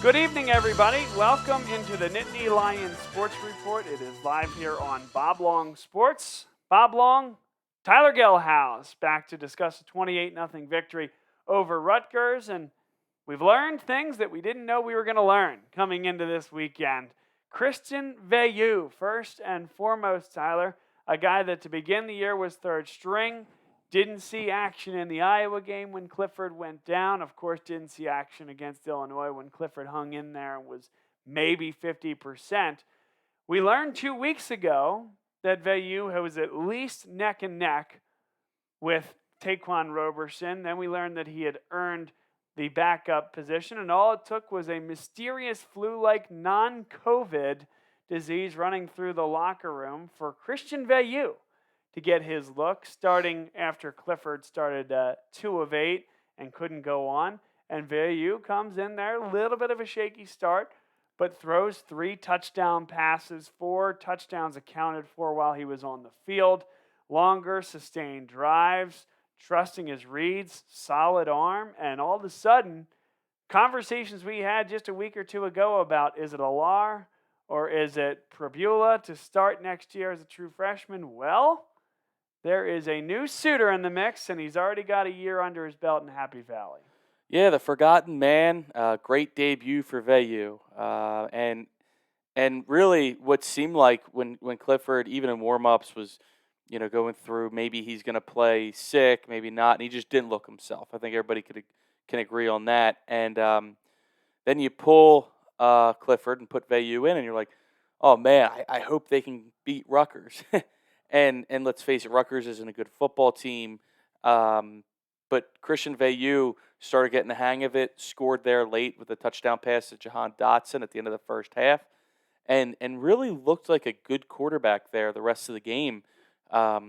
Good evening, everybody. Welcome into the Nittany Lion Sports Report. It is live here on Bob Long Sports. Bob Long, Tyler Gehlhaus, back to discuss a 28-0 victory over Rutgers. And we've learned things that we didn't know we were going to learn coming into this weekend. Christian Veilleux, first and foremost, Tyler, a guy that to begin the year was third string. Didn't see action in the Iowa game when Clifford went down. Of course, didn't see action against Illinois when Clifford hung in there and was maybe 50%. We learned 2 weeks ago that Veilleux was at least neck and neck with Taquan Roberson. Then we learned that he had earned the backup position, and all it took was a mysterious flu-like non-COVID disease running through the locker room for Christian Veilleux to get his look, starting after Clifford started 2 of 8 and couldn't go on. And Veilleux comes in there, a little bit of a shaky start, but throws 3 touchdown passes, 4 touchdowns accounted for while he was on the field. Longer, sustained drives, trusting his reads, solid arm, and all of a sudden, conversations we had just a week or two ago about is it Alar or is it Prabula to start next year as a true freshman? Well, there is a new suitor in the mix, and he's already got a year under his belt in Happy Valley. Yeah, the forgotten man. Great debut for Veilleux. And really what seemed like when Clifford, even in warm-ups, was going through maybe he's going to play sick, maybe not, and he just didn't look himself. I think everybody can agree on that. And then you pull Clifford and put Veilleux in, and you're like, oh, man, I hope they can beat Rutgers. And let's face it, Rutgers isn't a good football team. But Christian Veilleux started getting the hang of it, scored there late with a touchdown pass to Jahan Dotson at the end of the first half, and really looked like a good quarterback there the rest of the game. I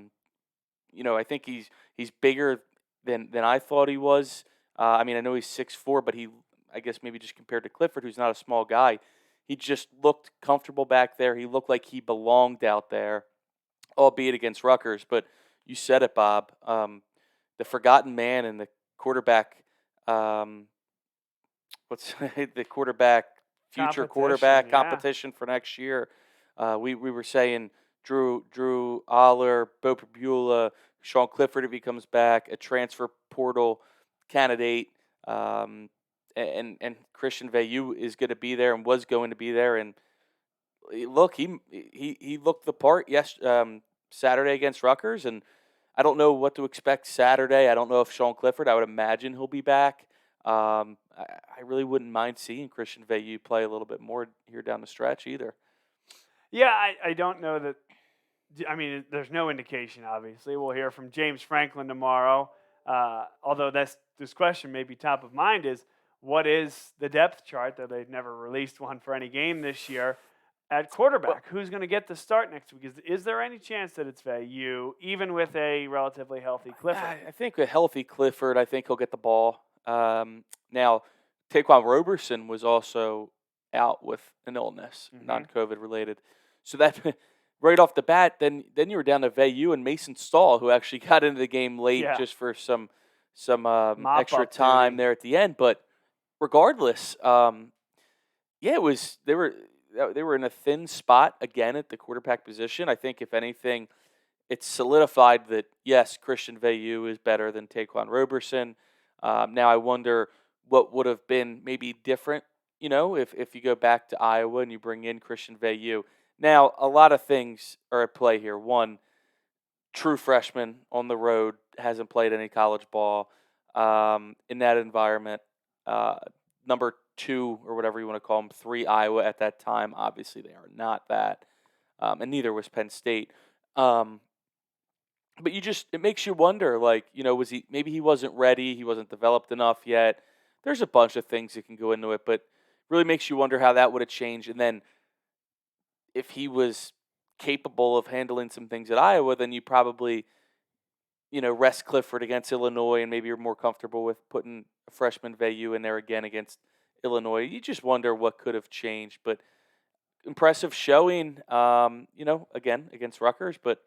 think he's bigger than I thought he was. I know he's 6'4", but I guess maybe just compared to Clifford, who's not a small guy, he just looked comfortable back there. He looked like he belonged out there, albeit against Rutgers. But you said it, Bob. The forgotten man and the quarterback, future quarterback competition for next year. We were saying Drew Aller, Bo Prabula, Sean Clifford if he comes back, a transfer portal candidate, and Christian Veilleux is going to be there and was going to be there. And look, he looked the part Saturday against Rutgers, and I don't know what to expect Saturday. I don't know if Sean Clifford, I would imagine he'll be back. I really wouldn't mind seeing Christian Veilleux play a little bit more here down the stretch either. Yeah, I don't know that. There's no indication, obviously. We'll hear from James Franklin tomorrow. Although this question may be top of mind is, what is the depth chart, though they've never released one for any game this year, at quarterback? Who's going to get the start next week? Is there any chance that it's Veilleux, even with a relatively healthy Clifford? I think a healthy Clifford, I think he'll get the ball. Now, Taquan Roberson was also out with an illness, non-COVID related. So that right off the bat, then you were down to Veilleux and Mason Stahl, who actually got into the game late just for some extra time there at the end. But regardless, it was they were in a thin spot again at the quarterback position. I think if anything, it's solidified that yes, Christian Veilleux is better than Taquan Roberson. Now I wonder what would have been maybe different, if you go back to Iowa and you bring in Christian Veilleux. Now, a lot of things are at play here. One, true freshman on the road, hasn't played any college ball in that environment. Number 2, or whatever you want to call them, 3 Iowa at that time. Obviously, they are not that, and neither was Penn State. But it makes you wonder, was he? Maybe he wasn't ready. He wasn't developed enough yet. There's a bunch of things that can go into it, but really makes you wonder how that would have changed. And then, if he was capable of handling some things at Iowa, then you probably, rest Clifford against Illinois, and maybe you're more comfortable with putting a freshman Veilleux in there again against Illinois. You just wonder what could have changed. But impressive showing, again, against Rutgers, but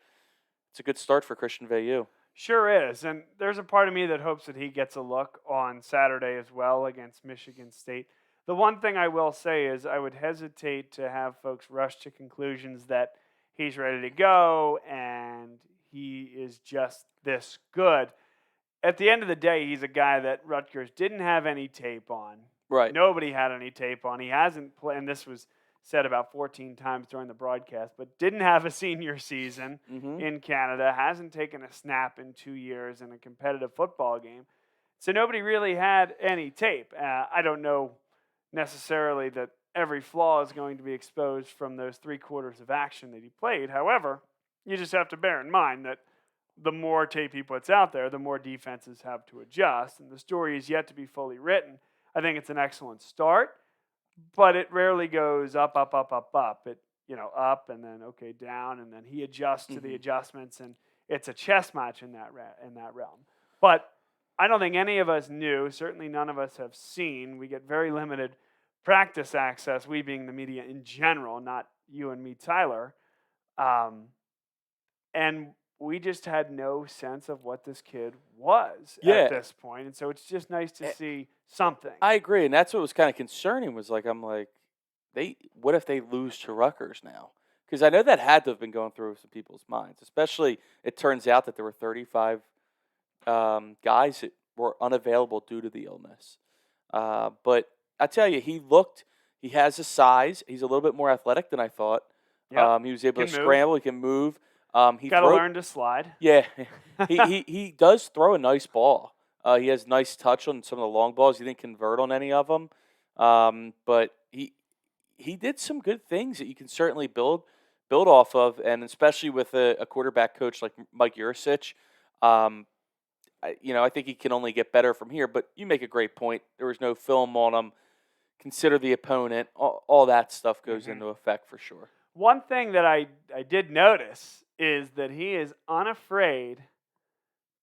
it's a good start for Christian Veilleux. Sure is. And there's a part of me that hopes that he gets a look on Saturday as well against Michigan State. The one thing I will say is I would hesitate to have folks rush to conclusions that he's ready to go and he is just this good. At the end of the day, he's a guy that Rutgers didn't have any tape on. Right. Nobody had any tape on. He hasn't played, and this was said about 14 times during the broadcast, but didn't have a senior season in Canada, hasn't taken a snap in 2 years in a competitive football game. So nobody really had any tape. I don't know necessarily that every flaw is going to be exposed from those 3 quarters of action that he played. However, you just have to bear in mind that the more tape he puts out there, the more defenses have to adjust, and the story is yet to be fully written. I think it's an excellent start, but it rarely goes up, up, up, up, up. It, up and then down, and then he adjusts to the adjustments, and it's a chess match in that realm. But I don't think any of us knew. Certainly, none of us have seen. We get very limited practice access. We being the media in general, not you and me, Tyler, and we just had no sense of what this kid was at this point. And so it's just nice to see something. I agree. And that's what was kind of concerning was what if they lose to Rutgers now? Because I know that had to have been going through some people's minds, especially it turns out that there were 35 guys that were unavailable due to the illness. But I tell you, he has a size. He's a little bit more athletic than I thought. Yep. He was able to scramble. He can move. He got to learn to slide. Yeah, he does throw a nice ball. He has nice touch on some of the long balls. He didn't convert on any of them, but he did some good things that you can certainly build off of, and especially with a quarterback coach like Mike Yurcich, I think he can only get better from here. But you make a great point. There was no film on him. Consider the opponent. All that stuff goes into effect for sure. One thing that I did notice is that he is unafraid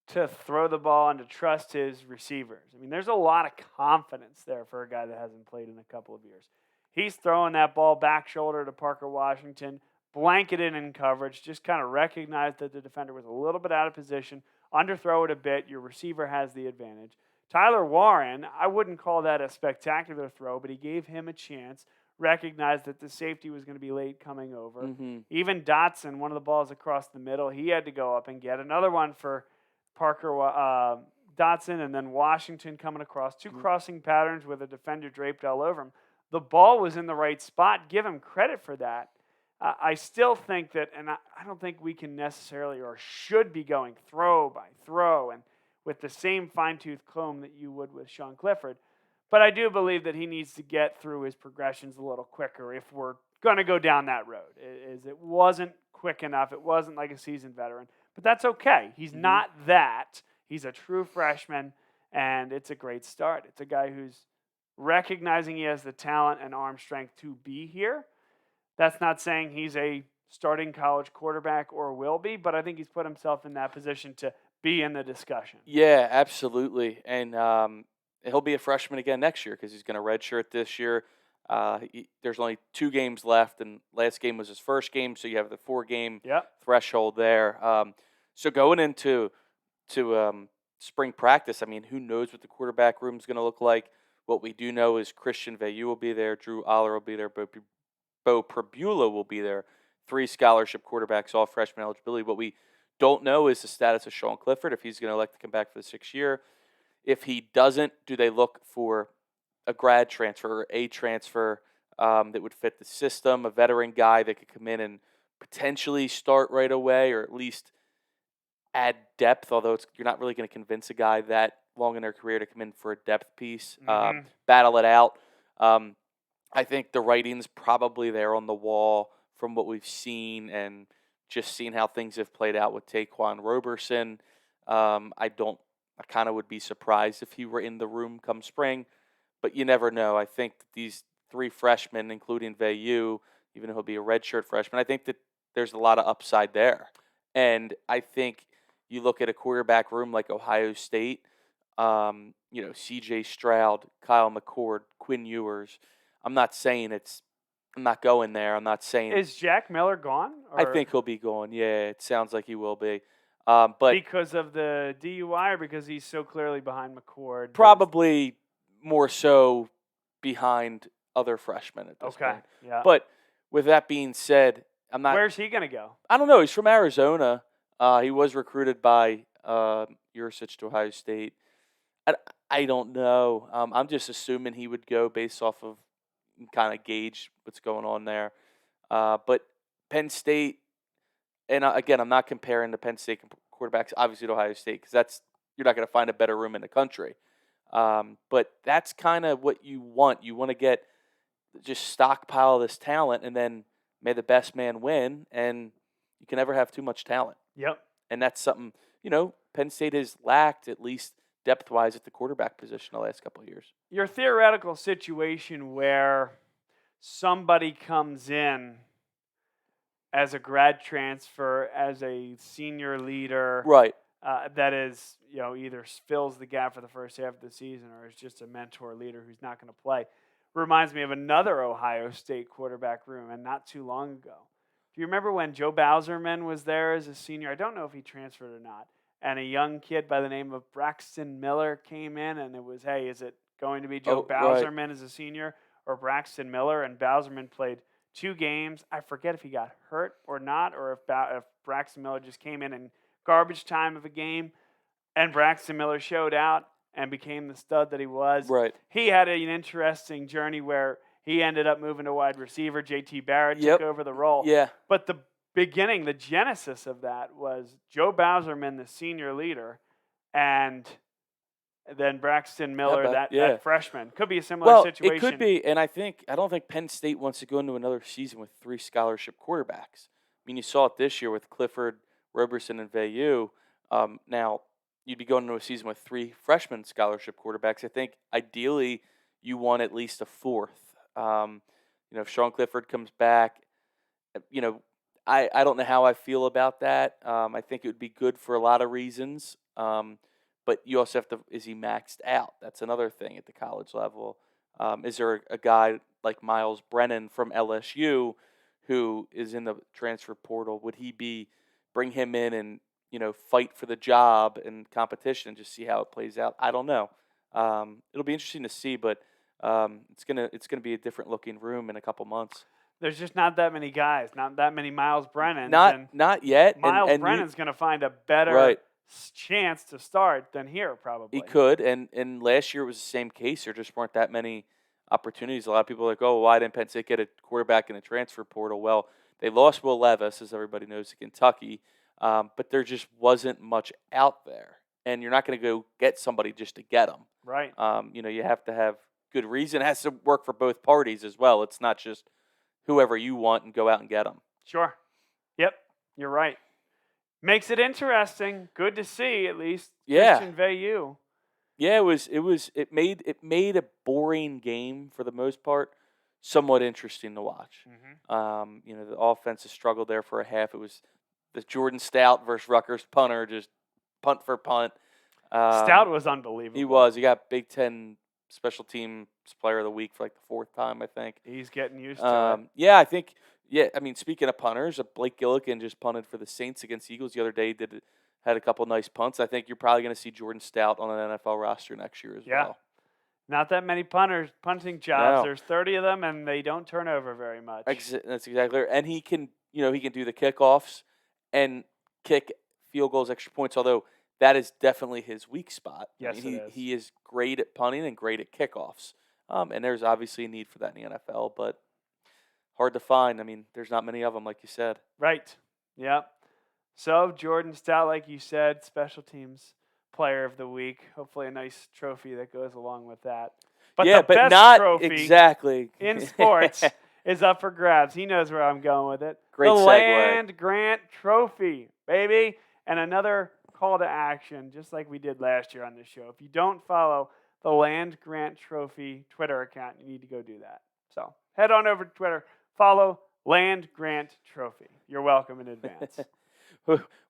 to throw the ball and to trust his receivers. I mean, there's a lot of confidence there for a guy that hasn't played in a couple of years. He's throwing that ball back shoulder to Parker Washington, blanketed in coverage, just kind of recognized that the defender was a little bit out of position, underthrow it a bit, your receiver has the advantage. Tyler Warren, I wouldn't call that a spectacular throw, but he gave him a chance, recognized that the safety was going to be late coming over. Even Dotson, one of the balls across the middle, he had to go up and get another one for Parker Dotson, and then Washington coming across. 2 crossing patterns with a defender draped all over him. The ball was in the right spot. Give him credit for that. I still think that, and I don't think we can necessarily or should be going throw by throw and with the same fine-tooth comb that you would with Sean Clifford. But I do believe that he needs to get through his progressions a little quicker if we're going to go down that road. It wasn't quick enough. It wasn't like a seasoned veteran. But that's okay. He's not that. He's a true freshman, and it's a great start. It's a guy who's recognizing he has the talent and arm strength to be here. That's not saying he's a starting college quarterback or will be, but I think he's put himself in that position to be in the discussion. Yeah, absolutely. And he'll be a freshman again next year because he's going to redshirt this year. There's only 2 games left, and last game was his first game, so you have the 4-game threshold there. So going into spring practice, I mean, who knows what the quarterback room is going to look like? What we do know is Christian Veilleux will be there, Drew Aller will be there, Bo Prabula will be there. 3 scholarship quarterbacks, all freshman eligibility. What we don't know is the status of Sean Clifford, if he's going to elect to come back for the 6th year. If he doesn't, do they look for a grad transfer or a transfer that would fit the system, a veteran guy that could come in and potentially start right away or at least add depth, although you're not really going to convince a guy that long in their career to come in for a depth piece, battle it out. I think the writing's probably there on the wall from what we've seen and just seeing how things have played out with Taquan Roberson. I kind of would be surprised if he were in the room come spring, but you never know. I think that these 3 freshmen, including Veilleux, even though he'll be a redshirt freshman, I think that there's a lot of upside there. And I think you look at a quarterback room like Ohio State, C.J. Stroud, Kyle McCord, Quinn Ewers. I'm not going there. I'm not saying. Is Jack Miller gone? I think he'll be gone. Yeah, it sounds like he will be. But because of the DUI or because he's so clearly behind McCord? Probably more so behind other freshmen at this point. Yeah. But with that being said, I'm not. Where's he going to go? I don't know. He's from Arizona. He was recruited by Yurcich to Ohio State. I don't know. I'm just assuming he would go based off of kind of gauge what's going on there. But Penn State, and again, I'm not comparing the Penn State quarterbacks obviously to Ohio State because you're not going to find a better room in the country. But that's kind of what you want. You want to just stockpile this talent, and then may the best man win. And you can never have too much talent. Yep. And that's something Penn State has lacked, at least depth-wise, at the quarterback position the last couple of years. Your theoretical situation where somebody comes in as a grad transfer, as a senior leader, right? That is, either fills the gap for the first half of the season or is just a mentor leader who's not going to play. Reminds me of another Ohio State quarterback room, and not too long ago. Do you remember when Joe Bowserman was there as a senior? I don't know if he transferred or not. And a young kid by the name of Braxton Miller came in, and it was, hey, is it going to be Joe Bowserman as a senior or Braxton Miller? And Bowserman played 2 games. I forget if he got hurt or not, or if Braxton Miller just came in garbage time of a game, and Braxton Miller showed out and became the stud that he was. Right. He had an interesting journey where he ended up moving to wide receiver. J.T. Barrett took over the role. Yeah. But the beginning, the genesis of that was Joe Bowserman, the senior leader, and then Braxton Miller, that freshman. Could be a similar situation. It could be, and I don't think Penn State wants to go into another season with 3 scholarship quarterbacks. I mean, you saw it this year with Clifford, Roberson, and Veilleux. Now, you'd be going into a season with 3 freshman scholarship quarterbacks. I think ideally you want at least a 4th. If Sean Clifford comes back, I don't know how I feel about that. I think it would be good for a lot of reasons. But you also have to, is he maxed out? That's another thing at the college level. Is there a guy like Miles Brennan from LSU who is in the transfer portal? Would he bring him in and, fight for the job and competition and just see how it plays out? I don't know. It'll be interesting to see, but it's gonna be a different looking room in a couple months. There's just not that many guys, not that many Miles Brennans. Not yet. Miles Brennan's going to find a better chance to start than here, probably. He could, and last year it was the same case. There just weren't that many opportunities. A lot of people are like, oh, why didn't Penn State get a quarterback in the transfer portal? Well, they lost Will Levis, as everybody knows, to Kentucky, but there just wasn't much out there. And you're not going to go get somebody just to get them. Right. You have to have good reason. It has to work for both parties as well. It's not just whoever you want and go out and get them. Sure. Yep, you're right. Makes it interesting. Good to see, at least. Yeah. Christian Veilleux. Yeah, it made a boring game for the most part somewhat interesting to watch. Mm-hmm. The offense has struggled there for a half. It was the Jordan Stout versus Rutgers punter, just punt for punt. Stout was unbelievable. He was. He got Big X Special Teams Player of the Week for like the 4th time, I think. He's getting used to it. Yeah, I think. Yeah, I mean, speaking of punters, Blake Gillikin just punted for the Saints against the Eagles the other day. Had a couple nice punts. I think you're probably going to see Jordan Stout on an NFL roster next year as well. Not that many punting jobs. No. There's 30 of them, and they don't turn over very much. That's exactly right. And he can do the kickoffs and kick field goals, extra points. Although that is definitely his weak spot. Yes, he is great at punting and great at kickoffs. And there's obviously a need for that in the NFL, but hard to find. I mean, there's not many of them, like you said. Right. Yep. So Jordan Stout, like you said, special teams player of the week. Hopefully a nice trophy that goes along with that. But the best not trophy exactly in sports is up for grabs. He knows where I'm going with it. Great the segue. Land Grant Trophy, baby. And another call to action, just like we did last year on this show. If you don't follow the Land Grant Trophy Twitter account, you need to go do that. So head on over to Twitter, follow Land Grant Trophy. You're welcome in advance.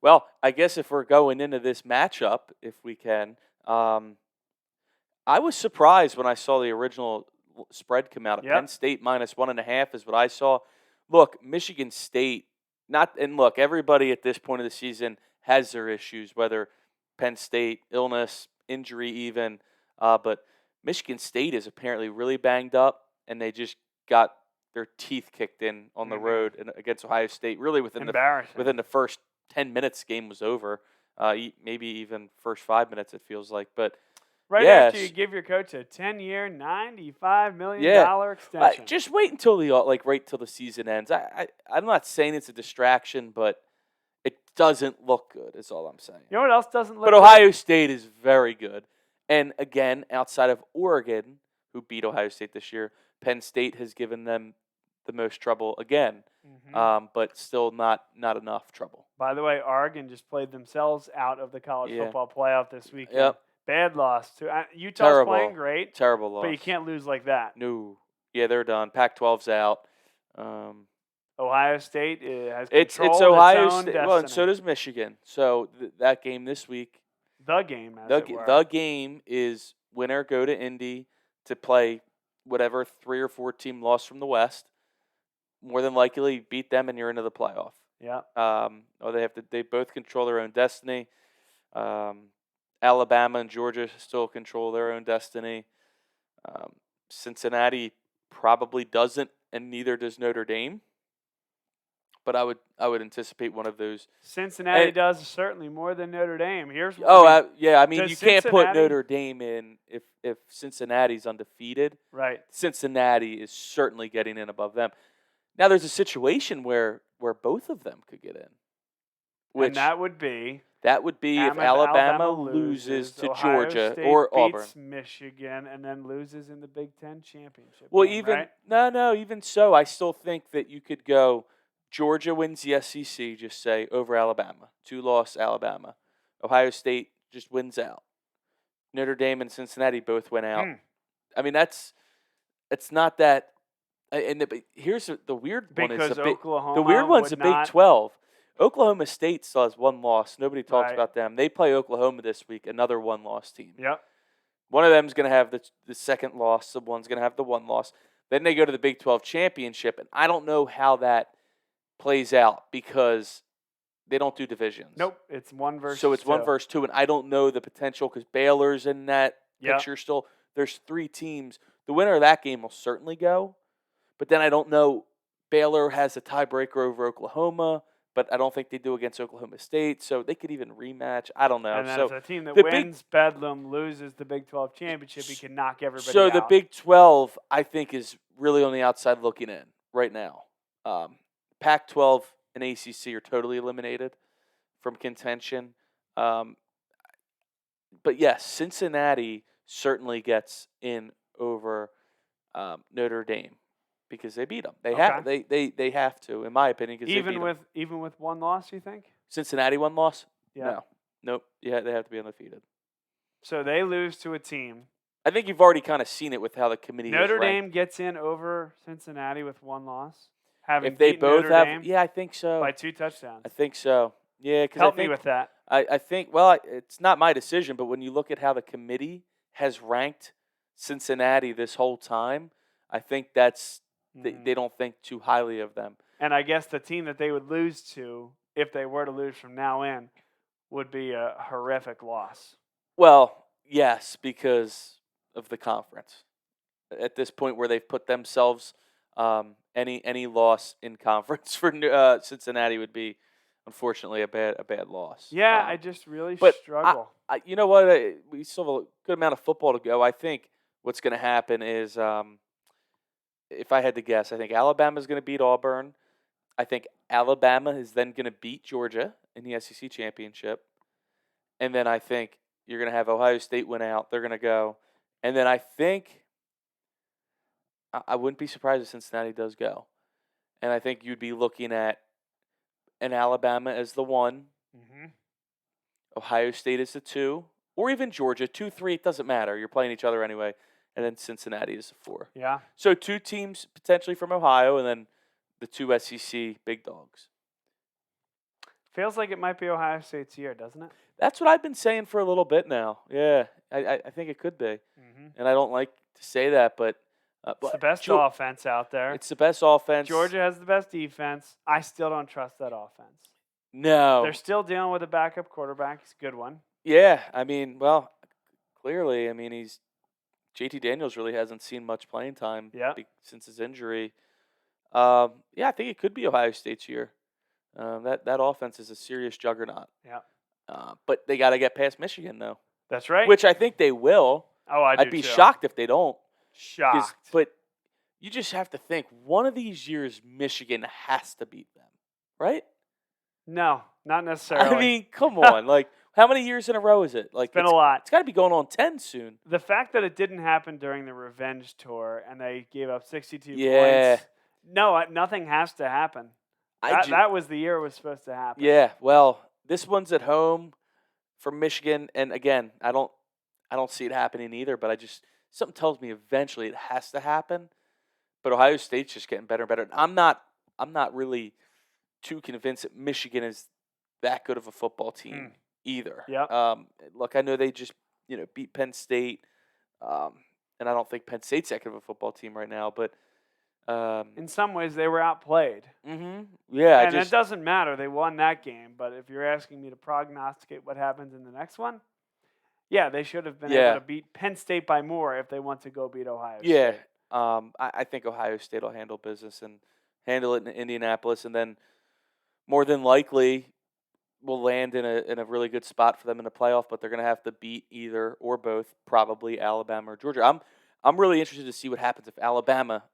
Well, I guess if we're going into this matchup, if we can, I was surprised when I saw the original spread come out. Penn State -1.5 is what I saw. Look, Michigan State, everybody at this point of the season has their issues, whether Penn State, illness, injury even, but Michigan State is apparently really banged up, and they just got their teeth kicked in on the road against Ohio State. Really within the first 10 minutes, game was over. Maybe even first 5 minutes, it feels like. But after you give your coach a 10-year, $95 million extension. Just wait until right till the season ends. I'm not saying it's a distraction, but it doesn't look good. Is all I'm saying. You know what else doesn't look good? But Ohio State is very good. And again, outside of Oregon, who beat Ohio State this year, Penn State has given them the most trouble again, but still not enough trouble. By the way, Oregon just played themselves out of the college football playoff this weekend. Yep. Bad loss. Utah's playing great. Terrible loss. But you can't lose like that. No. Yeah, they're done. Pac-12's out. Ohio State has control it's Ohio its own State. destiny. Well, and so does Michigan. So that game this week. The game, the game is winner go to Indy to play whatever 3 or 4 team lost from the West. More than likely beat them and you're into the playoff. Yeah. They both control their own destiny. Alabama and Georgia still control their own destiny. Cincinnati probably doesn't, and neither does Notre Dame. But I would anticipate one of those. Cincinnati does certainly more than Notre Dame. You can't put Notre Dame in if Cincinnati's undefeated. Right. Cincinnati is certainly getting in above them. Now there's a situation where both of them could get in. And that would be if Alabama loses to Ohio Georgia State or Auburn. Beats Michigan and then loses in the Big X championship. Well, game, even so, I still think that you could go Georgia wins the SEC, just say, over Alabama. 2-loss Alabama. Ohio State just wins out. Notre Dame and Cincinnati both went out. I mean, it's not that. Here's the weird one. The weird one's the Big 12. Oklahoma State still has 1 loss. Nobody talks about them. They play Oklahoma this week, another 1-loss team. Yep. One of them is going to have the second loss. The one's going to have the 1 loss. Then they go to the Big 12 championship, and I don't know how that plays out because they don't do divisions. Nope, it's 1 versus 2. So it's 1 versus 2, and I don't know the potential because Baylor's in that picture still. There's 3 teams. The winner of that game will certainly go, but then I don't know. Baylor has a tiebreaker over Oklahoma, but I don't think they do against Oklahoma State, so they could even rematch. I don't know. And then if the team that wins Bedlam loses the Big 12 championship, he can knock everybody out. So the Big 12, I think, is really on the outside looking in right now. Pac-12 and ACC are totally eliminated from contention. But yes, Cincinnati certainly gets in over Notre Dame because they beat them. They have to, in my opinion. Even with 1 loss, you think? Cincinnati 1 loss? Yeah. No. Nope. Yeah, they have to be undefeated. So they lose to a team. I think you've already kind of seen it with how the committee Notre Dame gets in over Cincinnati with 1 loss. If they both Notre Dame I think so. by 2 touchdowns. I think so. Yeah, because Help me with that. I think it's not my decision, but when you look at how the committee has ranked Cincinnati this whole time, I think that's they don't think too highly of them. And I guess the team that they would lose to, if they were to lose from now in, would be a horrific loss. Well, yes, because of the conference. At this point where they've put themselves, any loss in conference for Cincinnati would be, unfortunately, a bad loss. Yeah, I just really struggle. You know what? We still have a good amount of football to go. I think what's going to happen is, if I had to guess, I think Alabama's going to beat Auburn. I think Alabama is then going to beat Georgia in the SEC championship. And then I think you're going to have Ohio State win out. They're going to go. And then I think I wouldn't be surprised if Cincinnati does go. And I think you'd be looking at an Alabama as the 1, Ohio State as the 2, or even Georgia. 2, 3, it doesn't matter. You're playing each other anyway. And then Cincinnati is the 4. Yeah. So 2 teams potentially from Ohio, and then the 2 SEC big dogs. Feels like it might be Ohio State's year, doesn't it? That's what I've been saying for a little bit now. Yeah, I think it could be. And I don't like to say that, but it's the best offense out there. It's the best offense. Georgia has the best defense. I still don't trust that offense. No. They're still dealing with a backup quarterback. He's a good one. Yeah, I mean, well, clearly, he's JT Daniels really hasn't seen much playing time since his injury. Yeah, I think it could be Ohio State's year. That offense is a serious juggernaut. Yeah. But they got to get past Michigan, though. That's right. Which I think they will. Oh, I'd be too. shocked if they don't. Shocked. But you just have to think, one of these years, Michigan has to beat them, right? No, not necessarily. I mean, come on. Like, how many years in a row is it? Like, it's been a lot. It's got to be going on 10 soon. The fact that it didn't happen during the revenge tour and they gave up 62 Yeah. points. No, nothing has to happen. That was the year it was supposed to happen. Yeah, well, this one's at home for Michigan, and again, I don't see it happening either, but something tells me eventually it has to happen. But Ohio State's just getting better and better. I'm not really too convinced that Michigan is that good of a football team either. Yeah. Look, I know they just beat Penn State, and I don't think Penn State's that good of a football team right now. But in some ways, they were outplayed. Mm-hmm. Yeah, and it doesn't matter. They won that game. But if you're asking me to prognosticate what happens in the next one, yeah, they should have been able to beat Penn State by more if they want to go beat Ohio State. Yeah. I think Ohio State will handle business and handle it in Indianapolis, and then more than likely will land in a really good spot for them in the playoff. But they're going to have to beat either or both, probably Alabama or Georgia. I'm really interested to see what happens if Alabama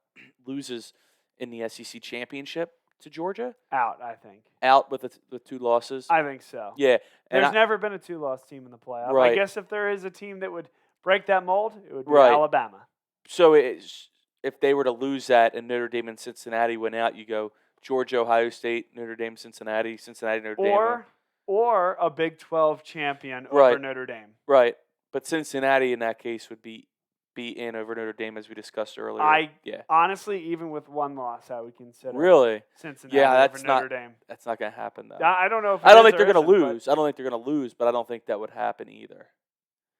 loses in the SEC championship to Georgia. I think. Out with 2 losses. I think so. Yeah. There's never been a 2-loss team in the playoff. Right. I guess if there is a team that would break that mold, it would be Alabama. So if they were to lose that and Notre Dame and Cincinnati went out, you go Georgia, Ohio State, Notre Dame, Cincinnati, Notre Dame. Or a Big 12 champion over Notre Dame. Right. But Cincinnati in that case would be in over Notre Dame, as we discussed earlier. Honestly, even with 1 loss, I would consider Cincinnati over Notre Dame. That's not going to happen, though. I don't know if I don't think they're going to lose. I don't think they're going to lose, but I don't think that would happen either.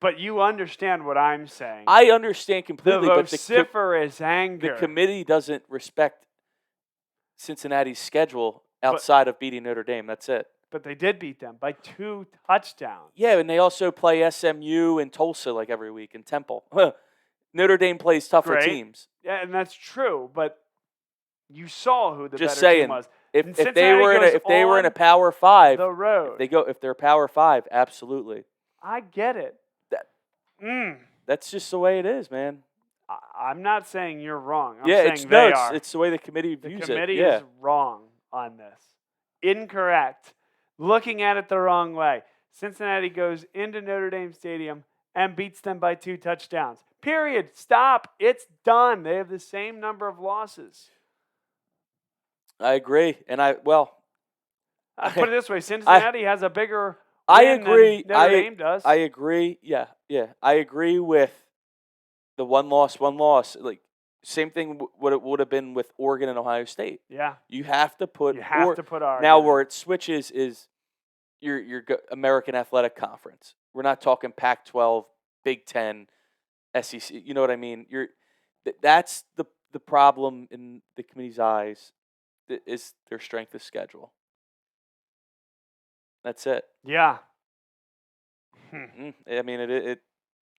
But you understand what I'm saying. I understand completely. The vociferous anger. The committee doesn't respect Cincinnati's schedule outside of beating Notre Dame. That's it. But they did beat them by 2 touchdowns. Yeah, and they also play SMU and Tulsa like every week, and Temple. Notre Dame plays tougher teams. Yeah, and that's true. But you saw who the Just better saying, team was. If they were in a Power 5, the road. If they're Power 5, absolutely. I get it. That's just the way it is, man. I'm not saying you're wrong. I'm saying it's the way the committee views it. The committee is wrong on this. Incorrect. Looking at it the wrong way. Cincinnati goes into Notre Dame Stadium and beats them by 2 touchdowns. Period. Stop. It's done. They have the same number of losses. I agree. And I'll put it this way. Cincinnati has a bigger win than Notre Dame does. I agree. Yeah. I agree with the one loss. Like, same thing what it would have been with Oregon and Ohio State. Yeah. You have to put Oregon. Now where it switches is your American Athletic Conference. We're not talking Pac-12, Big X, SEC. You know what I mean? That's the problem in the committee's eyes is their strength of schedule. That's it. Yeah. I mean,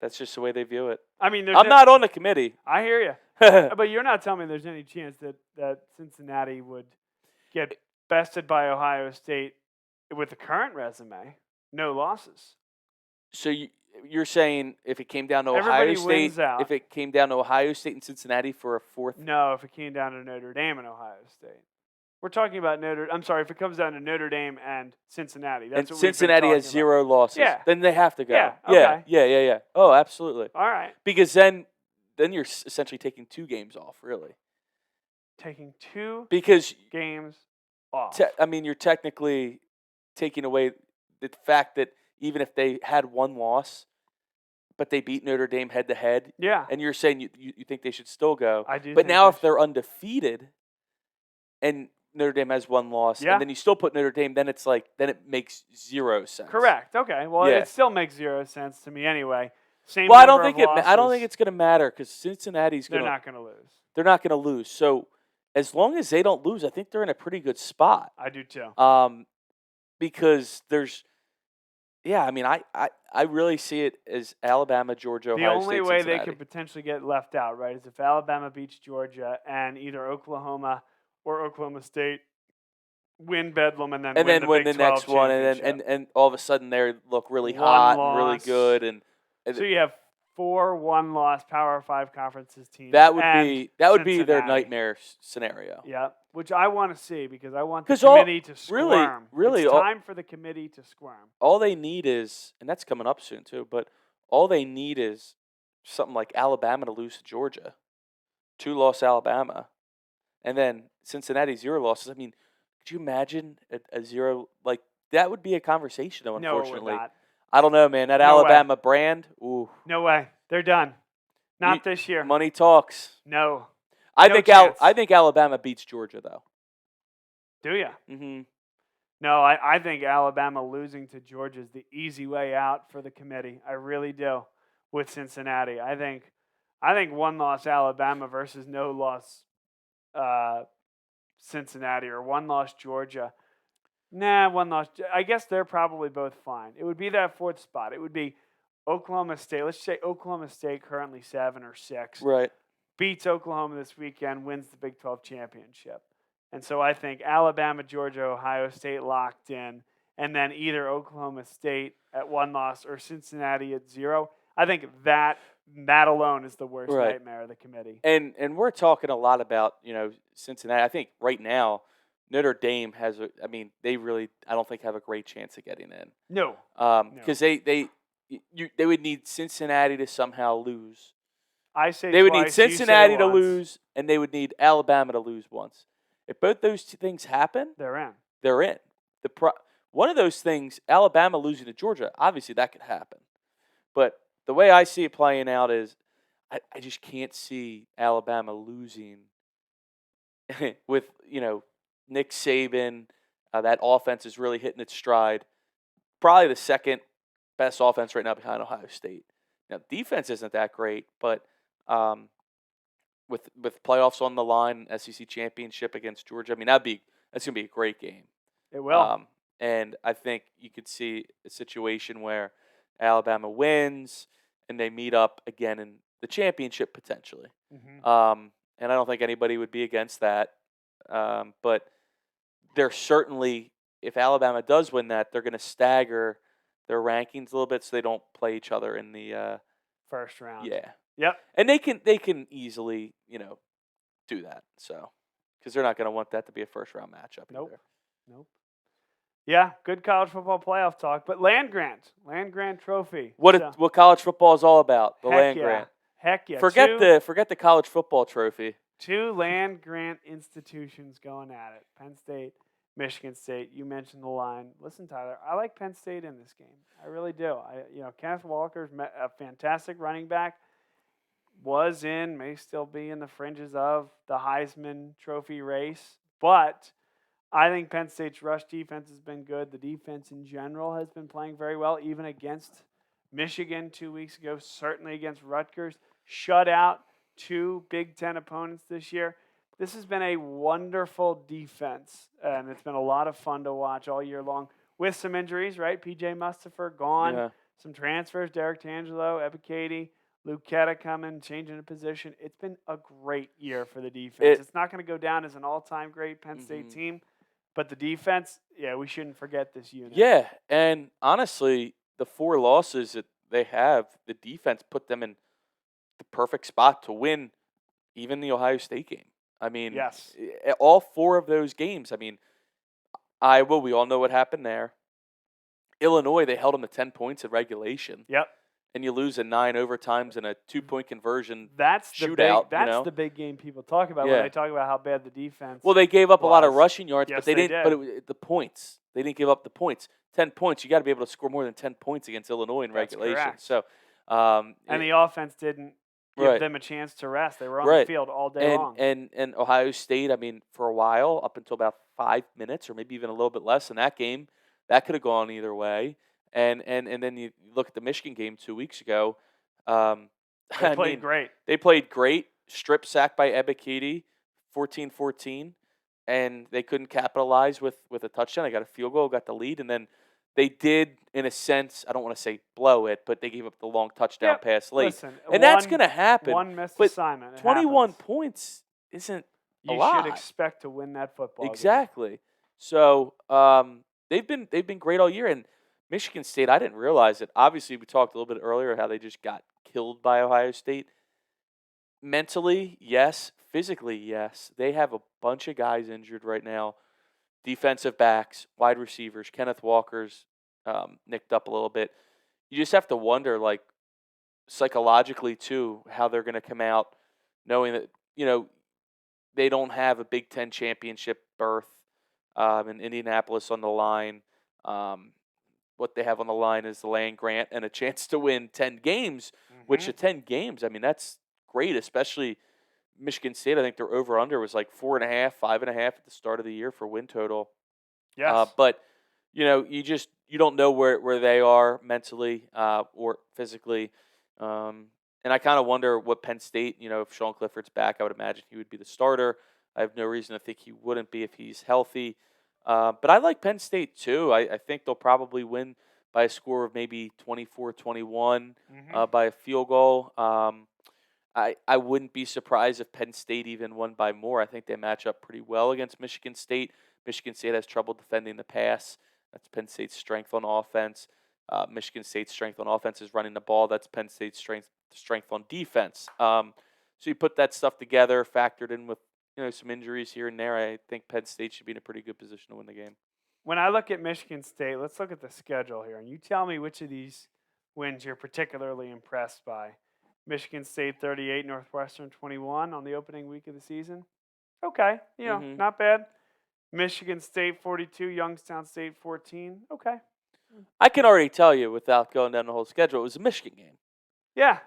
that's just the way they view it. I mean, I'm not on the committee. I hear you. But you're not telling me there's any chance that Cincinnati would get bested by Ohio State with the current resume, no losses. So you're saying if it came down to Ohio State, if it came down to Ohio State and Cincinnati for a 4th? No, if it came down to Notre Dame and Ohio State. We're talking about if it comes down to Notre Dame and Cincinnati. That's what Cincinnati has 0 losses. Yeah. Then they have to go. Yeah. Okay. Yeah. Oh, absolutely. All right. Because then you're essentially taking 2 games off, really. Taking 2 games off. You're technically taking away the fact that even if they had 1 loss, but they beat Notre Dame head-to-head. Yeah. And you're saying you think they should still go. I do. But now if they're undefeated and Notre Dame has 1 loss, and then you still put Notre Dame, then it makes 0 sense. Correct. Okay. Well, it still makes 0 sense to me anyway. I don't think it's going to matter because Cincinnati's they're not going to lose. They're not going to lose. So as long as they don't lose, I think they're in a pretty good spot. I do too. Because Yeah, I mean, I really see it as Alabama, Georgia, The Ohio only State, way they Cincinnati. could potentially get left out, right, is if Alabama beats Georgia and either Oklahoma or Oklahoma State win Bedlam and then And win then the win Big the 12 next one, and championship. then all of a sudden they look really One hot and really loss. good, and So you have 4 one-loss Power 5 conferences teams. that would and be their Cincinnati. nightmare scenario. Yeah, which I want to see because I want the 'Cause all- committee to really- squirm. really it's all- time for the committee to squirm. All they need is, and that's coming up soon too, but all they need is something like Alabama to lose to Georgia, 2-loss Alabama, and then Cincinnati 0 losses. I mean, could you imagine a 0 like that? Would be a conversation though. No, it would Unfortunately, not. I don't know, man. That No way. Alabama brand, ooh, No way. They're done. Not this year. money talks. No. I No think chance. I think Alabama beats Georgia though. Do you? Mm-hmm. No, I think Alabama losing to Georgia is the easy way out for the committee. I really do. With Cincinnati, I think 1-loss Alabama versus no-loss Cincinnati or 1-loss Georgia. Nah, 1-loss. I guess they're probably both fine. It would be that 4th spot. It would be Oklahoma State. Let's say Oklahoma State, currently 7 or 6, Right. beats Oklahoma this weekend, wins the Big 12 championship. And so I think Alabama, Georgia, Ohio State locked in, and then either Oklahoma State at 1 loss or Cincinnati at 0. I think that alone is the worst Right. nightmare of the committee. And we're talking a lot about, Cincinnati. I think right now Notre Dame has they really, I don't think, have a great chance of getting in. No. Because they would need Cincinnati to somehow lose. I say They would twice, need you say Cincinnati to once. lose, and they would need Alabama to lose once. If both those two things happen, They're in. they're in. One of those things, Alabama losing to Georgia, obviously that could happen. But the way I see it playing out is I just can't see Alabama losing with, Nick Saban. That offense is really hitting its stride. Probably the second best offense right now behind Ohio State. Now, defense isn't that great, but with playoffs on the line, SEC championship against Georgia, that's gonna be a great game. It will. And I think you could see a situation where Alabama wins and they meet up again in the championship potentially. Mm-hmm. And I don't think anybody would be against that. But they're certainly, if Alabama does win that, they're going to stagger their rankings a little bit so they don't play each other in the first round. Yeah. Yep. And they can easily, do that. So, because they're not going to want that to be a first round matchup. Nope. Either. Nope. Yeah, good college football playoff talk, but land grant trophy. What college football is all about? The land yeah. grant. Heck yeah. Forget the college football trophy. 2 land grant institutions going at it. Penn State, Michigan State. You mentioned the line. Listen, Tyler, I like Penn State in this game. I really do. Kenneth Walker's a fantastic running back. May still be in the fringes of the Heisman Trophy race, but I think Penn State's rush defense has been good. The defense in general has been playing very well, even against Michigan 2 weeks ago, certainly against Rutgers. Shut out 2 Big Ten opponents this year. This has been a wonderful defense, and it's been a lot of fun to watch all year long with some injuries, right? P.J. Mustipher gone, Yeah. Some transfers, Derek Tangelo, Ebiketie, Luke Ketta coming, changing a position. It's been a great year for the defense. It's not going to go down as an all-time great Penn State team, but the defense, we shouldn't forget this unit. Yeah, and honestly, the 4 losses that they have, the defense put them in the perfect spot to win even the Ohio State game. Yes. All 4 of those games. Iowa, we all know what happened there. Illinois, they held them to 10 points in regulation. Yep. And you lose in 9 overtimes and a 2-point conversion that's shootout. The big game people talk about when they talk about how bad the defense. Well, they gave up a lot of rushing yards, yes, but they didn't. did. But the points, they didn't give up the points. 10 points, you got to be able to score more than 10 points against Illinois in regulation. Correct. So, and the offense didn't give them a chance to rest. They were on the field all day long. And Ohio State, for a while, up until about 5 minutes or maybe even a little bit less in that game, that could have gone either way. And then you look at the Michigan game 2 weeks ago. They played great. They played great. Strip sack by Ebiketie, 14-14, and they couldn't capitalize with a touchdown. They got a field goal, got the lead, and then They did, in a sense, I don't want to say blow it, but they gave up the long touchdown Yep. pass late. Listen, And that's going to happen. one missed But assignment. It 21 happens. points isn't a You lot. should expect to win that football game. Exactly. So they've been great all year. And Michigan State, I didn't realize it. Obviously, we talked a little bit earlier how they just got killed by Ohio State. Mentally, yes. Physically, yes. They have a bunch of guys injured right now. Defensive backs, wide receivers. Kenneth Walker's nicked up a little bit. You just have to wonder, like, psychologically too, how they're going to come out, knowing that they don't have a Big Ten championship berth in Indianapolis on the line. What they have on the line is the land grant and a chance to win 10 games. Which at 10 games, I mean, that's great, especially Michigan State. I think their over under was like 4.5, 5.5 at the start of the year for win total. Yes. But you don't know where they are mentally or physically. And I kind of wonder what Penn State, if Sean Clifford's back, I would imagine he would be the starter. I have no reason to think he wouldn't be if he's healthy. But I like Penn State too. I think they'll probably win by a score of maybe 24-21 by a field goal. I wouldn't be surprised if Penn State even won by more. I think they match up pretty well against Michigan State. Michigan State has trouble defending the pass. That's Penn State's strength on offense. Michigan State's strength on offense is running the ball. That's Penn State's strength on defense. So you put that stuff together, factored in with some injuries here and there. I think Penn State should be in a pretty good position to win the game. When I look at Michigan State, let's look at the schedule here, and you tell me which of these wins you're particularly impressed by. Michigan State 38, Northwestern 21 on the opening week of the season. Okay, not bad. Michigan State 42, Youngstown State 14. Okay. I can already tell you without going down the whole schedule, it was a Michigan game. Yeah.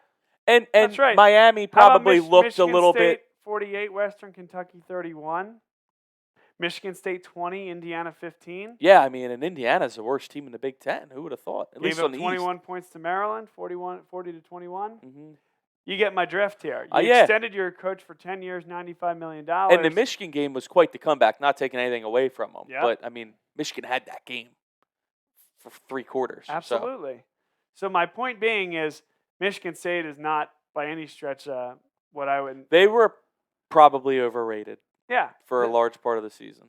And that's right. Miami probably looked Michigan a little State, bit 48, Western Kentucky 31. Michigan State 20, Indiana 15. Yeah, I mean, and Indiana's the worst team in the Big Ten. Who would have thought? At least Gave on up the 21 East. points to Maryland, 40-21. Mm-hmm. You get my drift here. You Yeah. extended your coach for 10 years, $95 million. And the Michigan game was quite the comeback, not taking anything away from them. Yep. But, I mean, Michigan had that game for 3 quarters. Absolutely. So my point being is Michigan State is not by any stretch what I would. They were probably overrated. Yeah. For a large part of the season.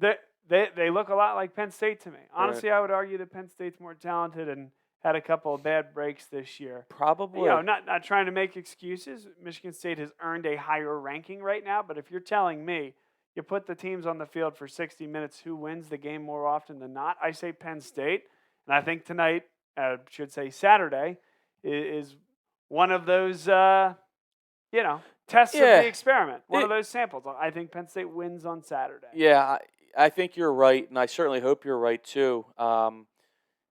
They look a lot like Penn State to me. Honestly, I would argue that Penn State's more talented and had a couple of bad breaks this year. Probably. Not trying to make excuses. Michigan State has earned a higher ranking right now, but if you're telling me you put the teams on the field for 60 minutes, who wins the game more often than not, I say Penn State. And I think tonight, Saturday, is one of those, tests of the experiment. One of those samples. I think Penn State wins on Saturday. Yeah, I think you're right, and I certainly hope you're right too.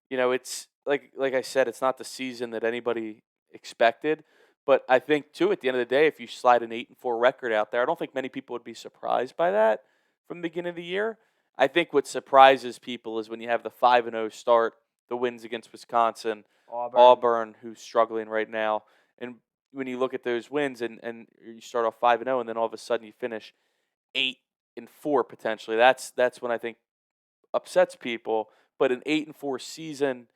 It's like I said, it's not the season that anybody expected, but I think too at the end of the day, if you slide an 8-4 record out there, I don't think many people would be surprised by that from the beginning of the year. I think what surprises people is when you have the 5-0 start, the wins against Wisconsin, Auburn, who's struggling right now, and when you look at those wins and you start off 5-0, and then all of a sudden you finish 8-4 potentially. That's when I think upsets people. But an 8-4 season,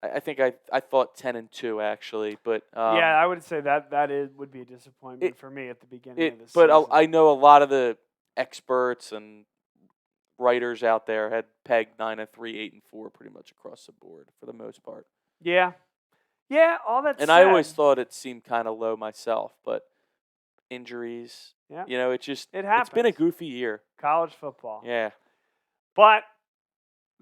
I think I thought 10-2 actually. But I would say that would be a disappointment for me at the beginning of the season. But I know a lot of the experts and writers out there had pegged 9-3, 8-4 pretty much across the board for the most part. Yeah, all that. And I always thought it seemed kind of low myself, but injuries. Yeah. It happens. It's been a goofy year. College football. Yeah. But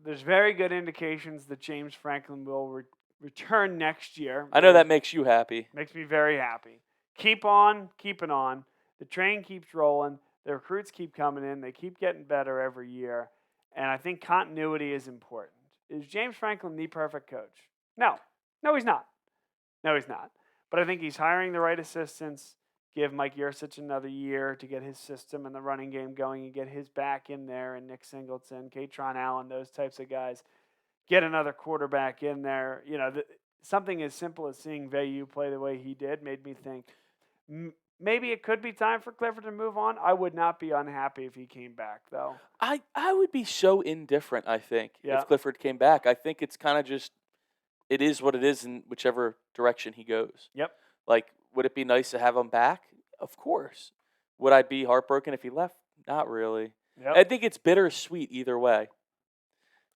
there's very good indications that James Franklin will return next year. I know that makes you happy. Makes me very happy. Keep on keeping on. The train keeps rolling. The recruits keep coming in. They keep getting better every year. And I think continuity is important. Is James Franklin the perfect coach? No, he's not. But I think he's hiring the right assistants. Give Mike Yurcich another year to get his system and the running game going and get his back in there, and Nick Singleton, Katron Allen, those types of guys. Get another quarterback in there. Something as simple as seeing Veilleux play the way he did made me think maybe it could be time for Clifford to move on. I would not be unhappy if he came back, though. I would be so indifferent, I think, Yeah. if Clifford came back. I think it's kind of just, it is what it is in whichever direction he goes. Yep. Like, would it be nice to have him back? Of course. Would I be heartbroken if he left? Not really. Yep. I think it's bittersweet either way.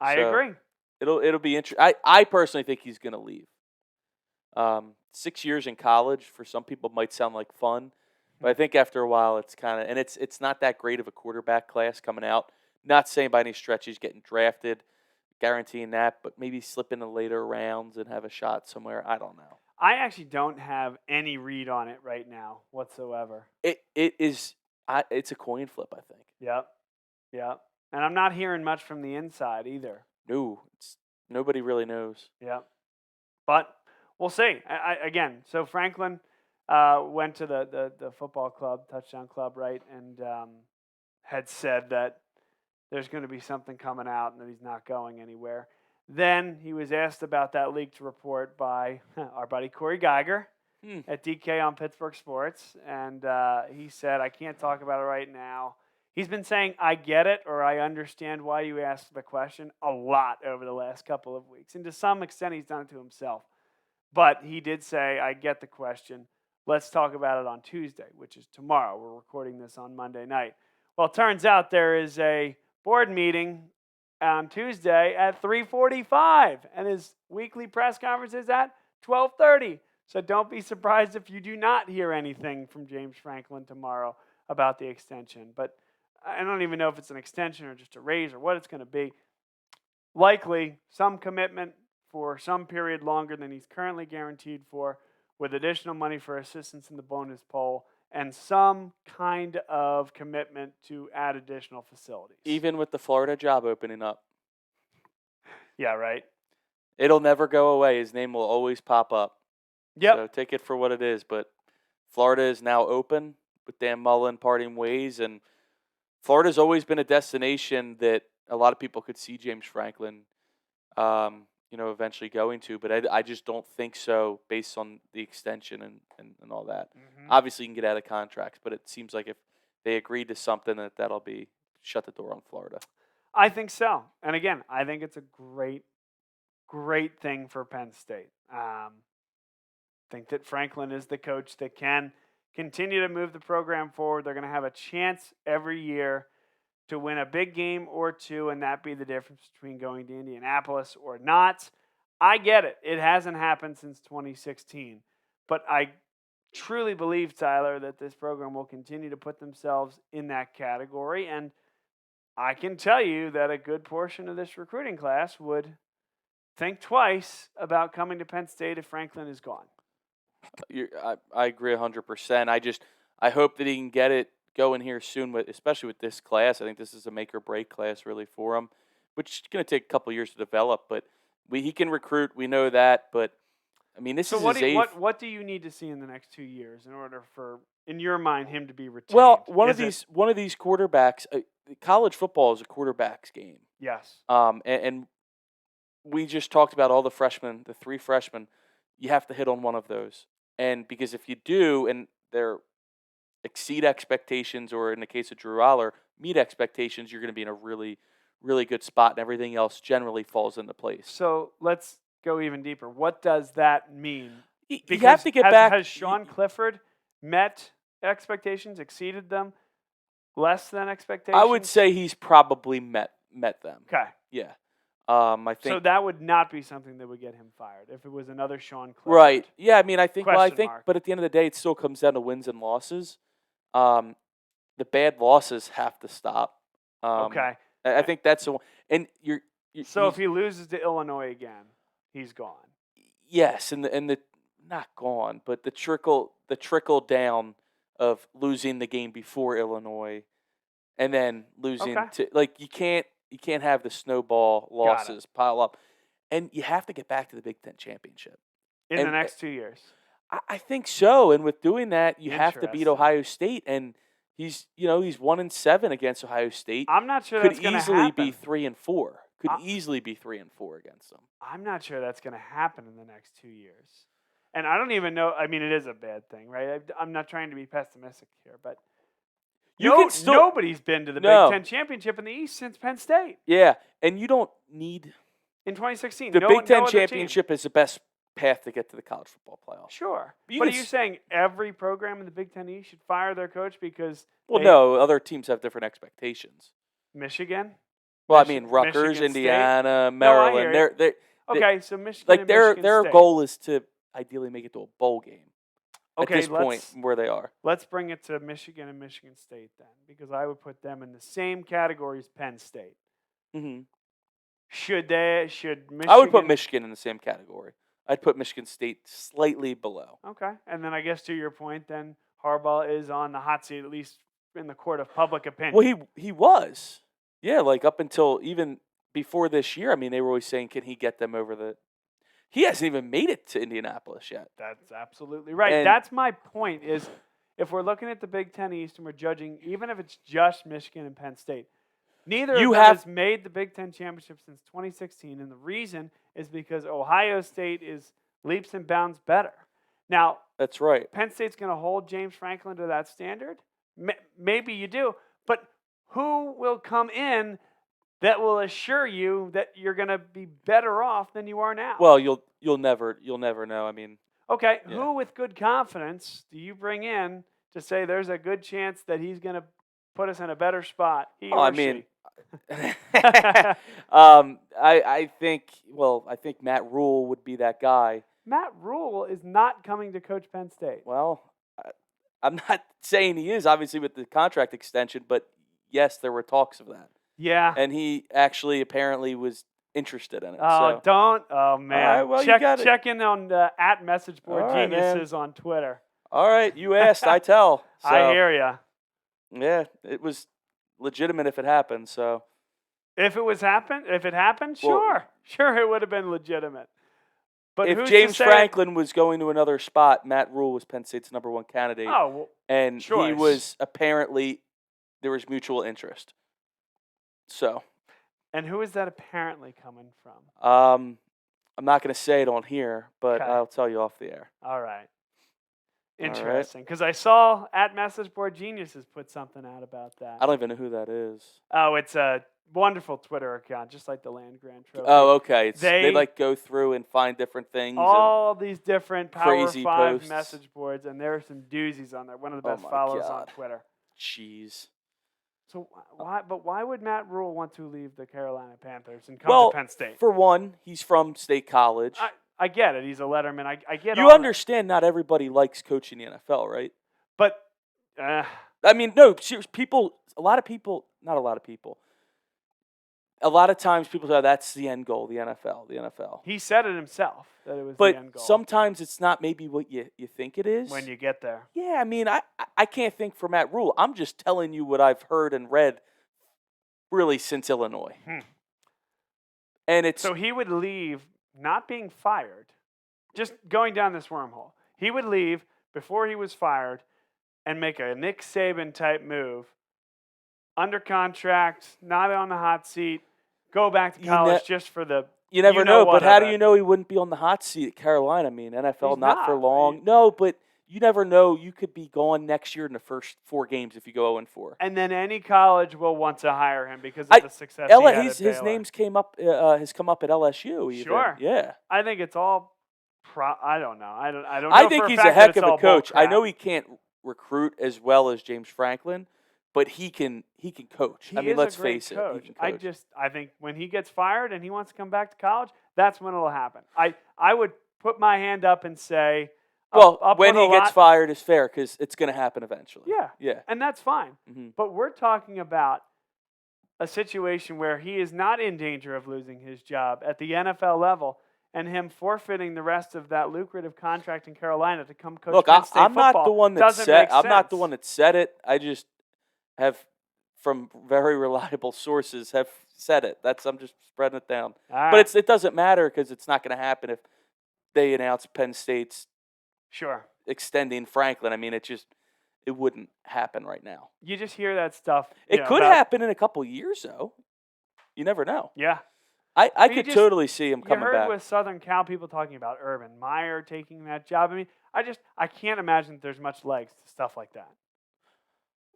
I So, agree. It'll be interesting. I personally think he's going to leave. 6 years in college for some people might sound like fun, but I think after a while it's kind of, and it's not that great of a quarterback class coming out. Not saying by any stretch he's getting drafted, guaranteeing that, but maybe slip in the later rounds and have a shot somewhere. I don't know. I actually don't have any read on it right now whatsoever. It's a coin flip, I think. Yep. And I'm not hearing much from the inside either. No, nobody really knows. Yep. But we'll see. Again, so Franklin went to the football club, touchdown club, right, and had said that there's going to be something coming out and that he's not going anywhere. Then he was asked about that leaked report by our buddy Corey Geiger at DK on Pittsburgh Sports, and he said, I can't talk about it right now. He's been saying, I get it, or I understand why you asked the question a lot over the last couple of weeks. And to some extent, he's done it to himself. But he did say, I get the question. Let's talk about it on Tuesday, which is tomorrow. We're recording this on Monday night. Well, it turns out there is a board meeting on Tuesday at 3:45, and his weekly press conference is at 12:30. So don't be surprised if you do not hear anything from James Franklin tomorrow about the extension. But I don't even know if it's an extension or just a raise or what it's going to be. Likely some commitment for some period longer than he's currently guaranteed for, with additional money for assistance in the bonus poll and some kind of commitment to add additional facilities. Even with the Florida job opening up. Yeah, right. It'll never go away. His name will always pop up. Yep. So take it for what it is. But Florida is now open with Dan Mullen parting ways. And Florida's always been a destination that a lot of people could see James Franklin, eventually going to. But I just don't think so based on the extension and all that. Mm-hmm. Obviously, you can get out of contracts, but it seems like if they agreed to something, that'll be shut the door on Florida. I think so. And again, I think it's a great thing for Penn State. Think that Franklin is the coach that can continue to move the program forward. They're going to have a chance every year to win a big game or two, and that be the difference between going to Indianapolis or not. I get it. It hasn't happened since 2016. But I truly believe, Tyler, that this program will continue to put themselves in that category. And I can tell you that a good portion of this recruiting class would think twice about coming to Penn State if Franklin is gone. I agree 100%. I hope that he can get it going here soon, especially with this class. I think this is a make or break class really for him, which is going to take a couple of years to develop. But he can recruit. We know that. But I mean, this is his eighth. What do you need to see in the next 2 years in order for, in your mind, him to be retained? Well, one of these quarterbacks. College football is a quarterback's game. Yes. And we just talked about all the freshmen, the 3 freshmen. You have to hit on one of those. And because if you do, and they're exceed expectations, or in the case of Drew Aller, meet expectations, you're going to be in a really, really good spot, and everything else generally falls into place. So let's go even deeper. What does that mean? You have to get back. Has Sean Clifford met expectations, exceeded them, less than expectations? I would say he's probably met them. Okay. Yeah. I think so. That would not be something that would get him fired if it was another Sean Clifford. Right. Yeah. I mean, I think. Mark. But at the end of the day, it still comes down to wins and losses. The bad losses have to stop. Okay. I think that's the one. And you're so if he loses to Illinois again, he's gone. Yes, and the not gone, but the trickle down of losing the game before Illinois, and then losing to you can't have the snowball losses pile up, and you have to get back to the Big Ten championship in the next 2 years. I think so, and with doing that, you have to beat Ohio State, and he's 1-7 against Ohio State. I'm not sure that's going to happen. Could easily be 3-4. Could easily be 3-4 against them. I'm not sure that's going to happen in the next 2 years. And I don't even know. I mean, it is a bad thing, right? I'm not trying to be pessimistic here, but nobody's been to the Big Ten championship in the East since Penn State. Yeah, and you don't need in 2016. The Big Ten championship is the best path to get to the college football playoff. Sure, but are you saying every program in the Big Ten East should fire their coach because? Well, no, other teams have different expectations. Michigan. Well, I mean, Rutgers, Michigan Indiana, State. Maryland. No, they're okay, so Michigan. Like and their Michigan goal is to ideally make it to a bowl game. Okay, at this point where they are. Let's bring it to Michigan and Michigan State then, because I would put them in the same category as Penn State. Mm-hmm. Should Michigan? I would put Michigan in the same category. I'd put Michigan State slightly below. Okay, and then I guess to your point, then Harbaugh is on the hot seat, at least in the court of public opinion. Well, he was, yeah, like up until even before this year. I mean, they were always saying, can he get them over the? He hasn't even made it to Indianapolis yet. That's absolutely right. And that's my point. Is if we're looking at the Big Ten East and we're judging, even if it's just Michigan and Penn State, neither of them has made the Big Ten championship since 2016, and the reason is because Ohio State is leaps and bounds better. Now, that's right. Penn State's going to hold James Franklin to that standard. Maybe you do, but who will come in that will assure you that you're going to be better off than you are now? Well, you'll never know. I mean, okay, yeah. Who with good confidence do you bring in to say there's a good chance that he's going to put us in a better spot? I think Matt Rule would be that guy. Matt Rule is not coming to coach Penn State. Well, I'm not saying he is, obviously, with the contract extension, but yes, there were talks of that. Yeah. And he actually apparently was interested in it. Oh, so. don't. Oh, man. All right, well, check in on the @MessageBoard Geniuses on Twitter. All right. You asked, I tell. So, I hear ya. Yeah, it was legitimate if it happened. So, if it happened, sure. Sure, it would have been legitimate. But if James Franklin was going to another spot, Matt Rule was Penn State's #1 candidate. Oh, well, and choice. He was apparently, there was mutual interest. So. And who is that apparently coming from? I'm not going to say it on here, but I'll tell you off the air. All right. Interesting. Because I saw @MessageBoard Geniuses put something out about that. I don't even know who that is. Oh, it's a wonderful Twitter account, just like the Land Grant Trophy. Oh, okay. They like go through and find different things. All these different Power 5 posts. message boards, and there are some doozies on there. One of the best follows on Twitter. Jeez. So why would Matt Rule want to leave the Carolina Panthers and come to Penn State? For one, he's from State College. I get it. He's a letterman. I get it. You understand not everybody likes coaching the NFL, right? But I mean, no, people, a lot of times people say that's the end goal, the NFL. He said it himself that it was the end goal. But sometimes it's not maybe what you think it is. When you get there. Yeah, I mean, I can't think for Matt Rule. I'm just telling you what I've heard and read really since Illinois. And it's so he would leave not being fired, just going down this wormhole. He would leave before he was fired and make a Nick Saban type move, under contract, not on the hot seat, go back to college just for the. You never know, but how do you know he wouldn't be on the hot seat at Carolina? I mean, NFL not for long. Right? No, but you never know. You could be gone next year in the first 4 games if you go 0-4. And then any college will want to hire him because of the success he had at his name's has come up at LSU. Even. Sure. Yeah. I think it's all. I don't know. I don't know. I think he's a heck of a coach. I know he can't recruit as well as James Franklin, but he can coach. I mean, let's face it. He can coach. I think when he gets fired and he wants to come back to college, that's when it'll happen. I would put my hand up and say, when he gets fired is fair because it's going to happen eventually. Yeah. And that's fine. Mm-hmm. But we're talking about a situation where he is not in danger of losing his job at the NFL level and him forfeiting the rest of that lucrative contract in Carolina to come coach Penn State I'm football. Not the one that said. I'm not the one that said it. I just have, from very reliable sources, have said it. I'm just spreading it down. Right. But it doesn't matter because it's not going to happen if they announce Penn State's extending Franklin. I mean, it wouldn't happen right now. You just hear that stuff. It could happen in a couple years, though. You never know. Yeah. I could totally see him coming You heard back. with Southern Cal people talking about Urban Meyer taking that job. I mean, I can't imagine that there's much legs to stuff like that.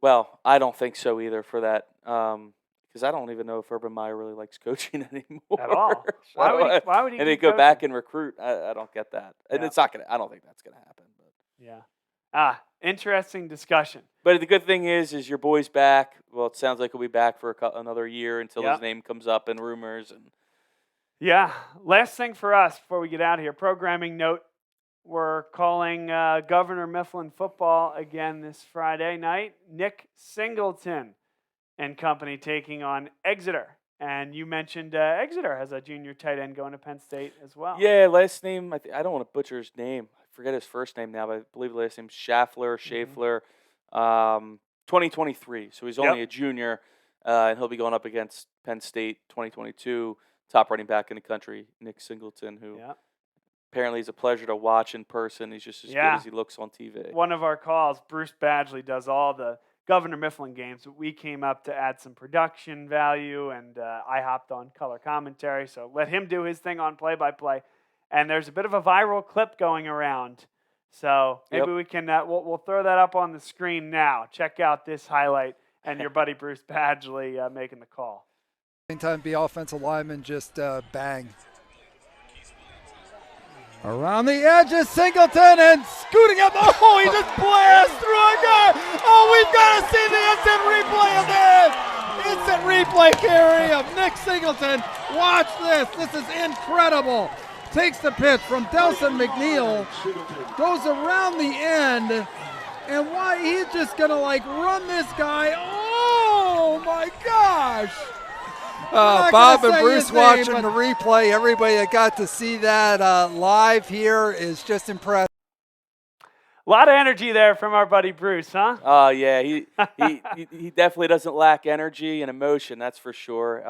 Well, I don't think so either for that. Because I don't even know if Urban Meyer really likes coaching anymore At all. So, Why would he and they keep go back coaching? and recruit. I don't get that, and Yeah. it's not gonna. I don't think that's gonna happen. But Yeah. Interesting discussion. But the good thing is your boy's back. Well, it sounds like he'll be back for another year until Yep. his name comes up in rumors. And Yeah. Last thing for us before we get out of here, programming note. We're calling Governor Mifflin football again this Friday night. Nick Singleton and company taking on Exeter. And you mentioned Exeter has a junior tight end going to Penn State as well. yeah, last name. I don't want to butcher his name. I forget his first name now, but I believe the last name's Schaffer. 2023. So he's only a junior, and he'll be going up against Penn State 2022 top running back in the country, Nick Singleton, who apparently is a pleasure to watch in person. He's just as good as he looks on TV. One of our calls, Bruce Badgley, does all the Governor Mifflin games, but we came up to add some production value, and I hopped on color commentary, so let him do his thing on play-by-play. And there's a bit of a viral clip going around, so maybe we can we'll throw that up on the screen now. Check out this highlight and your buddy Bruce Badgley making the call. Time the offensive lineman just bang. Around the edge is Singleton and scooting up. Oh, he just blasts through a guy. Oh, we've got to see the instant replay of this. Instant replay carry of Nick Singleton. Watch this. This is incredible. Takes the pitch from Delson McNeil, goes around the end, and why he's just going to run this guy. Oh, my gosh. Bob and Bruce watching the replay. Everybody that got to see that live here is just impressed. A lot of energy there from our buddy Bruce, huh? Yeah, he definitely doesn't lack energy and emotion, that's for sure.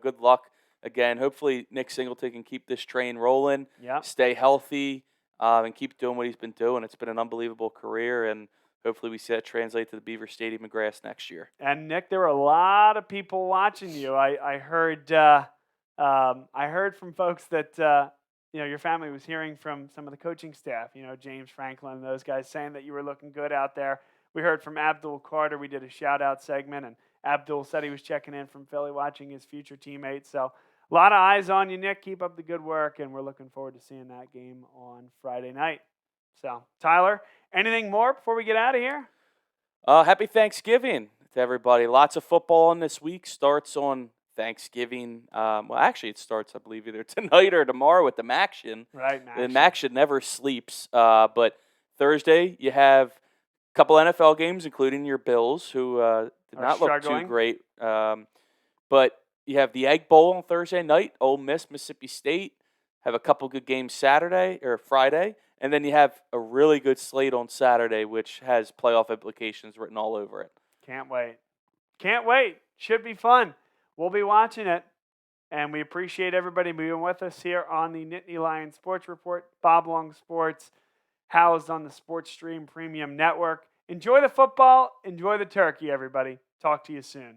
Good luck again. Hopefully Nick Singleton can keep this train rolling, stay healthy, and keep doing what he's been doing. It's been an unbelievable career, and hopefully we see that translate to the Beaver Stadium and grass next year. And Nick, there were a lot of people watching you. I heard from folks that your family was hearing from some of the coaching staff. James Franklin and those guys saying that you were looking good out there. We heard from Abdul Carter. We did a shout out segment, and Abdul said he was checking in from Philly, watching his future teammates. So a lot of eyes on you, Nick. Keep up the good work, and we're looking forward to seeing that game on Friday night. So, Tyler, anything more before we get out of here? Happy Thanksgiving to everybody. Lots of football on this week. Starts on Thanksgiving. Well, actually, it starts, I believe, either tonight or tomorrow with the Maction. Right, The Maction never sleeps. But Thursday, you have a couple NFL games, including your Bills, who did not look too great. But you have the Egg Bowl on Thursday night. Ole Miss, Mississippi State. Have a couple good games Friday. And then you have a really good slate on Saturday, which has playoff implications written all over it. Can't wait. Can't wait. Should be fun. We'll be watching it. And we appreciate everybody being with us here on the Nittany Lion Sports Report. Bob Long Sports, housed on the Sports Stream Premium Network. Enjoy the football. Enjoy the turkey, everybody. Talk to you soon.